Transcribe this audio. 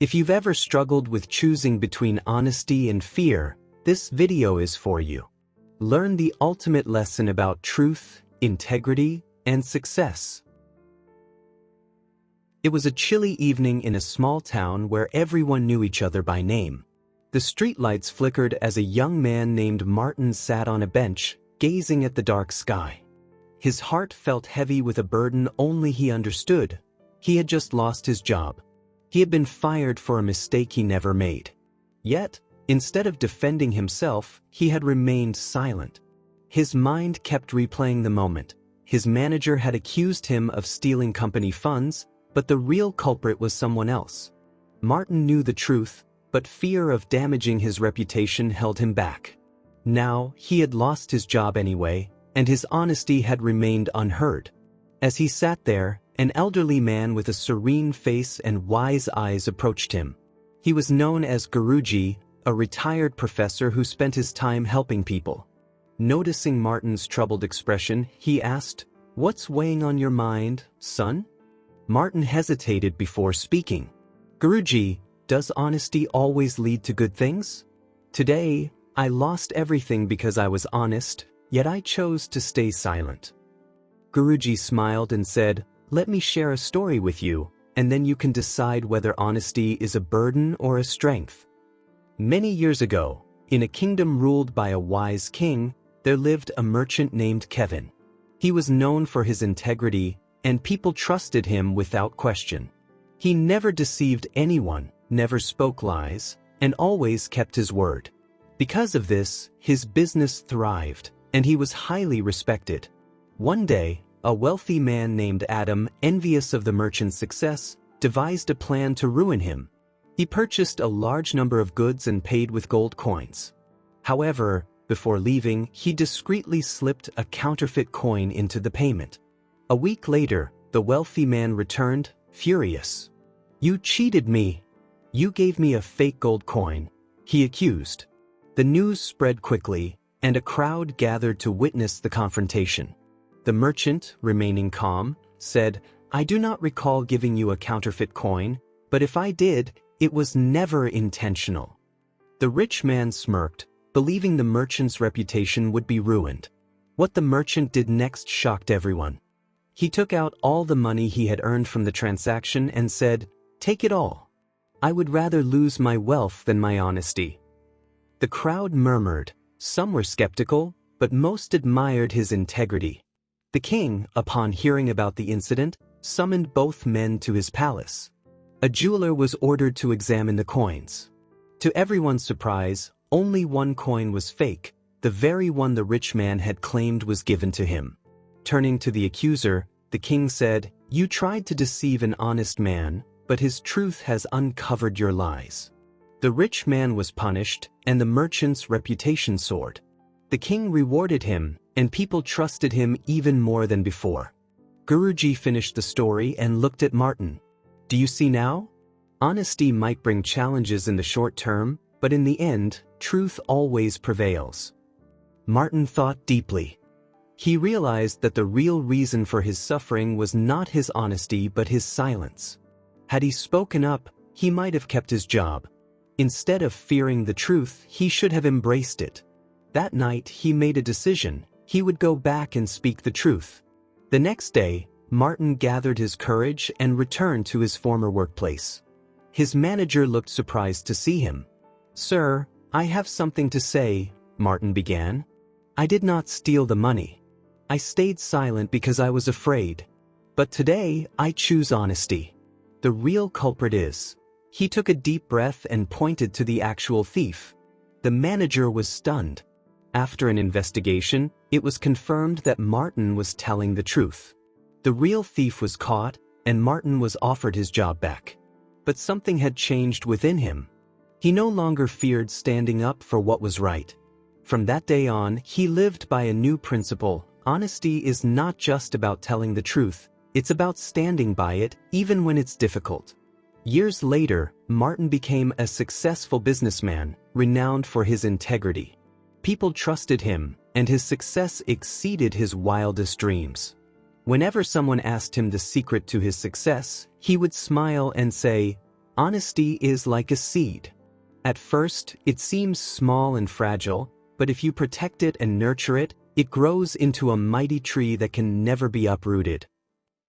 If you've ever struggled with choosing between honesty and fear, this video is for you. Learn the ultimate lesson about truth, integrity, and success. It was a chilly evening in a small town where everyone knew each other by name. The streetlights flickered as a young man named Martin sat on a bench, gazing at the dark sky. His heart felt heavy with a burden only he understood. He had just lost his job. He had been fired for a mistake he never made. Yet, instead of defending himself, he had remained silent. His mind kept replaying the moment. His manager had accused him of stealing company funds, but the real culprit was someone else. Martin knew the truth, but fear of damaging his reputation held him back. Now, he had lost his job anyway, and his honesty had remained unheard. As he sat there, an elderly man with a serene face and wise eyes approached him. He was known as Guruji, a retired professor who spent his time helping people. Noticing Martin's troubled expression, he asked, "What's weighing on your mind, son?" Martin hesitated before speaking. "Guruji, does honesty always lead to good things? Today, I lost everything because I was honest, yet I chose to stay silent." Guruji smiled and said, "Let me share a story with you, and then you can decide whether honesty is a burden or a strength." Many years ago, in a kingdom ruled by a wise king, there lived a merchant named Kevin. He was known for his integrity, and people trusted him without question. He never deceived anyone, never spoke lies, and always kept his word. Because of this, his business thrived, and he was highly respected. One day, a wealthy man named Adam, envious of the merchant's success, devised a plan to ruin him. He purchased a large number of goods and paid with gold coins. However, before leaving, he discreetly slipped a counterfeit coin into the payment. A week later, the wealthy man returned, furious. "You cheated me. You gave me a fake gold coin," he accused. The news spread quickly, and a crowd gathered to witness the confrontation. The merchant, remaining calm, said, "I do not recall giving you a counterfeit coin, but if I did, it was never intentional." The rich man smirked, believing the merchant's reputation would be ruined. What the merchant did next shocked everyone. He took out all the money he had earned from the transaction and said, "Take it all. I would rather lose my wealth than my honesty." The crowd murmured. Some were skeptical, but most admired his integrity. The king, upon hearing about the incident, summoned both men to his palace. A jeweler was ordered to examine the coins. To everyone's surprise, only one coin was fake, the very one the rich man had claimed was given to him. Turning to the accuser, the king said, "You tried to deceive an honest man, but his truth has uncovered your lies." The rich man was punished, and the merchant's reputation soared. The king rewarded him, and people trusted him even more than before. Guruji finished the story and looked at Martin. "Do you see now? Honesty might bring challenges in the short term, but in the end, truth always prevails." Martin thought deeply. He realized that the real reason for his suffering was not his honesty but his silence. Had he spoken up, he might have kept his job. Instead of fearing the truth, he should have embraced it. That night, he made a decision. He would go back and speak the truth. The next day, Martin gathered his courage and returned to his former workplace. His manager looked surprised to see him. "Sir, I have something to say," Martin began. "I did not steal the money. I stayed silent because I was afraid. But today, I choose honesty. The real culprit is..." He took a deep breath and pointed to the actual thief. The manager was stunned. After an investigation, it was confirmed that Martin was telling the truth. The real thief was caught, and Martin was offered his job back. But something had changed within him. He no longer feared standing up for what was right. From that day on, he lived by a new principle. Honesty is not just about telling the truth, it's about standing by it, even when it's difficult. Years later, Martin became a successful businessman, renowned for his integrity. People trusted him, and his success exceeded his wildest dreams. Whenever someone asked him the secret to his success, he would smile and say, Honesty is like a seed. At first, it seems small and fragile, but if you protect it and nurture it, it grows into a mighty tree that can never be uprooted.